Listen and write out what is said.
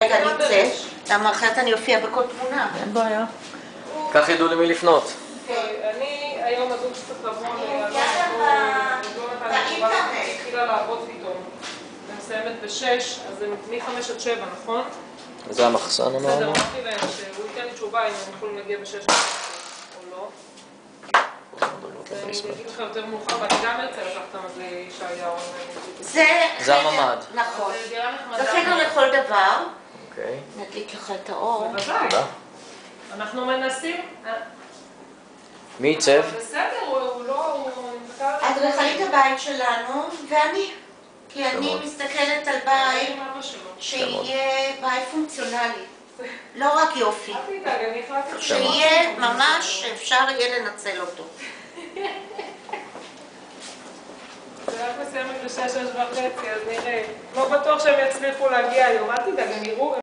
רגע, אני אצא, למה אחרת אני אופיע בכל תמונה. אין בעיה. כך ידעו למי לפנות. אני היום הזוג שצריך לבוא התחילה לעבוד פתאום. ומסיימת ב-6, אז זה מ-5 עד 7, נכון? זה המחסן אמרנו? בסדר, אמרתי להם שהוא ייתן לי תשובה אם הם יכולים להגיע ב-6 או לא. אני אגיד לך יותר מאוחר, ואני גם ארצה לקחת את ישעיהו. זה הממ"ד. נכון. זה חדר לכל דבר. אוקיי. נדליק לך את האור. בוודאי. אנחנו מנסים. מי ייצב? בסדר, הוא לא... אדריכלית הבית שלנו ואני. כי אני מסתכלת על בית שיהיה בית פונקציונלי. לא רק יופי. שיהיה ממש אפשר יהיה לנצל אותו. זה רק מסיימת ב-6:30, אז נראה. לא בטוח שהם יצליחו להגיע היום, אל תדאג, הם יראו...